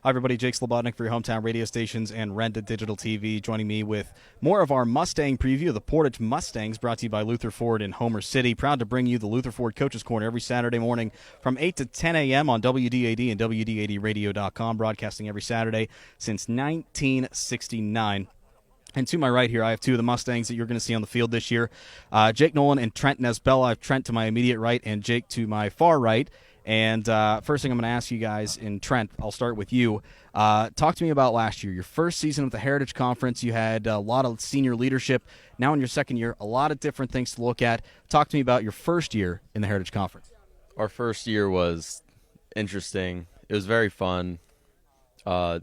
Hi, everybody. Jake Slebodnick for your hometown radio stations and Renda Digital TV, joining me with more of our Mustang preview of the Portage Mustangs, brought to you by Luther Ford in Homer City. Proud to bring you the Luther Ford Coaches Corner every Saturday morning from 8 to 10 a.m. on WDAD and WDADradio.com, broadcasting every Saturday since 1969. And to my right here, I have two of the Mustangs that you're going to see on the field this year, Jake Nolan and Trent Nesbella. I have Trent to my immediate right and Jake to my far right. And first thing I'm going to ask you guys, and Trent, I'll start with you. Talk to me about last year. Your first season with the Heritage Conference, you had a lot of senior leadership. Now in your second year, a lot of different things to look at. Talk to me about your first year in the Heritage Conference. Our first year was interesting. It was very fun.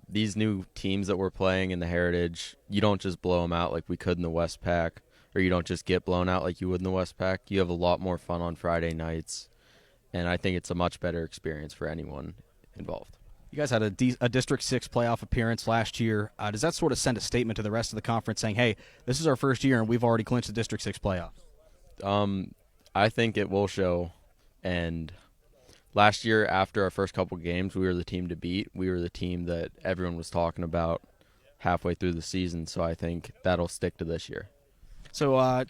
These new teams that we're playing in the Heritage, you don't just blow them out like we could in the Westpac, or you don't just get blown out like you would in the Westpac. You have a lot more fun on Friday nights. And I think it's a much better experience for anyone involved. You guys had a District 6 playoff appearance last year. Does that sort of send a statement to the rest of the conference saying, hey, this is our first year and we've already clinched the District 6 playoffs? I think it will show. And last year, after our first couple games, we were the team to beat. We were the team that everyone was talking about halfway through the season. So I think that'll stick to this year. So,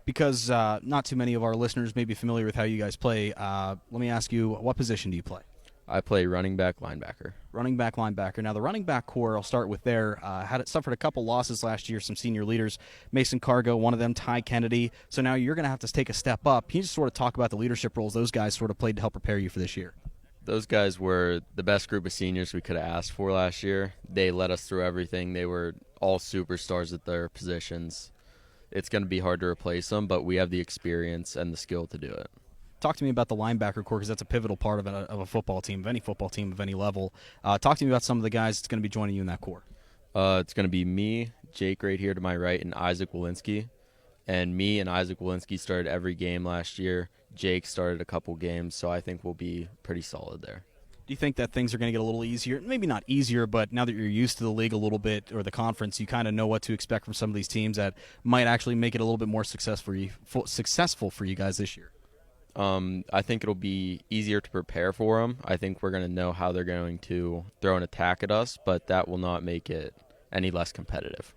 because not too many of our listeners may be familiar with how you guys play, let me ask you, what position do you play? I play running back, linebacker. Running back, linebacker. Now, the running back core, I'll start with there, suffered a couple losses last year, some senior leaders, Mason Cargo, one of them, Ty Kennedy. So now you're going to have to take a step up. Can you just sort of talk about the leadership roles those guys sort of played to help prepare you for this year? Those guys were the best group of seniors we could have asked for last year. They led us through everything. They were all superstars at their positions. It's going to be hard to replace them, but we have the experience and the skill to do it. Talk to me about the linebacker core, because that's a pivotal part of a football team, of any football team of any level. Talk to me about some of the guys that's going to be joining you in that core. It's going to be me, Jake right here to my right, and Isaac Walensky. And me and Isaac Walensky started every game last year. Jake started a couple games, so I think we'll be pretty solid there. Do you think that things are going to get a little easier? Maybe not easier, but now that you're used to the league a little bit, or the conference, you kind of know what to expect from some of these teams that might actually make it a little bit more successful for you guys this year? I think it'll be easier to prepare for them. I think we're going to know how they're going to throw an attack at us, but that will not make it any less competitive.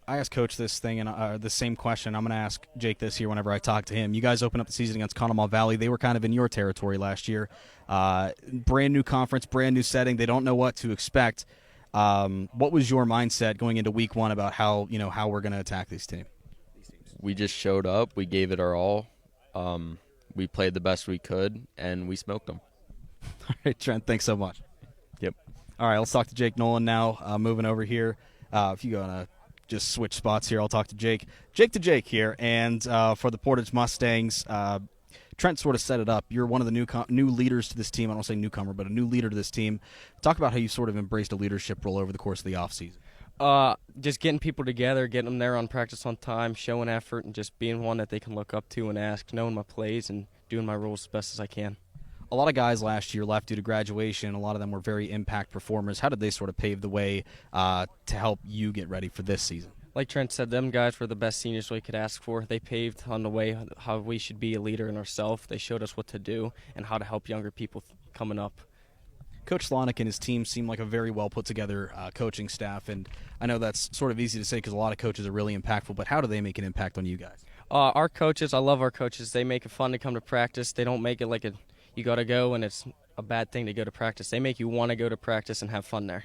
I asked Coach this thing, and the same question. I'm going to ask Jake this here whenever I talk to him. You guys opened up the season against Conemaugh Valley. They were kind of in your territory last year. Brand new conference, brand new setting. They don't know what to expect. What was your mindset going into week one about how we're going to attack this team? We just showed up. We gave it our all. We played the best we could, and we smoked them. All right, Trent, thanks so much. Yep. All right, let's talk to Jake Nolan now. Moving over here. If you go on just switch spots here, I'll talk to Jake. Jake to Jake here, and for the Portage Mustangs, Trent sort of set it up. You're one of the new leaders to this team. I don't say newcomer, but a new leader to this team. Talk about how you sort of embraced a leadership role over the course of the offseason. Just getting people together, getting them there on practice on time, showing effort, and just being one that they can look up to and ask, knowing my plays and doing my roles as best as I can. A lot of guys last year left due to graduation. A lot of them were very impact performers. How did they sort of pave the way to help you get ready for this season? Like Trent said, them guys were the best seniors we could ask for. They paved on the way how we should be a leader in ourselves. They showed us what to do and how to help younger people coming up. Coach Slebodnick and his team seem like a very well put together coaching staff, and I know that's sort of easy to say because a lot of coaches are really impactful, but how do they make an impact on you guys? Our coaches, I love our coaches. They make it fun to come to practice. They don't make it like you got to go and it's a bad thing to go to practice. They make you want to go to practice and have fun there.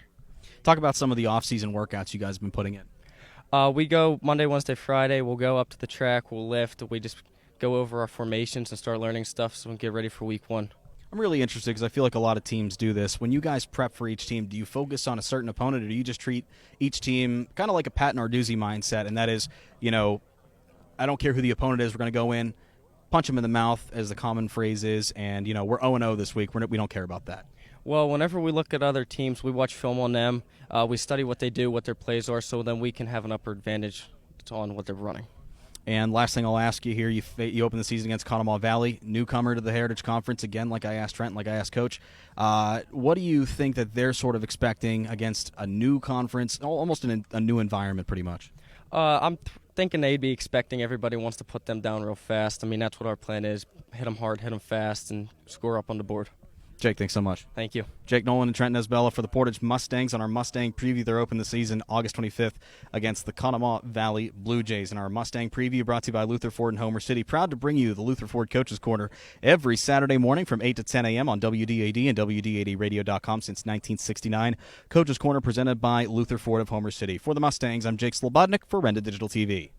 Talk about some of the off-season workouts you guys have been putting in. We go Monday, Wednesday, Friday. We'll go up to the track. We'll lift. We just go over our formations and start learning stuff so we can get ready for week one. I'm really interested because I feel like a lot of teams do this. When you guys prep for each team, do you focus on a certain opponent, or do you just treat each team kind of like a Pat Narduzzi mindset, and that is, I don't care who the opponent is, we're going to go in, punch them in the mouth, as the common phrase is, and, we're 0-0 this week. We don't care about that. Well, whenever we look at other teams, we watch film on them. We study what they do, what their plays are, so then we can have an upper advantage on what they're running. And last thing I'll ask you here, you open the season against Conemaugh Valley, newcomer to the Heritage Conference, again, like I asked Trent, like I asked Coach. What do you think that they're sort of expecting against a new conference, almost a new environment pretty much? I'm thinking they'd be expecting everybody wants to put them down real fast. I mean, that's what our plan is, hit them hard, hit them fast, and score up on the board. Jake, thanks so much. Thank you. Jake Nolan and Trent Nesbella for the Portage Mustangs on our Mustang preview. They're open the season August 25th against the Conemaugh Valley Blue Jays. And our Mustang preview brought to you by Luther Ford in Homer City. Proud to bring you the Luther Ford Coaches Corner every Saturday morning from 8 to 10 a.m. on WDAD and WDADradio.com since 1969. Coaches Corner presented by Luther Ford of Homer City. For the Mustangs, I'm Jake Slebodnick for Renda Digital TV.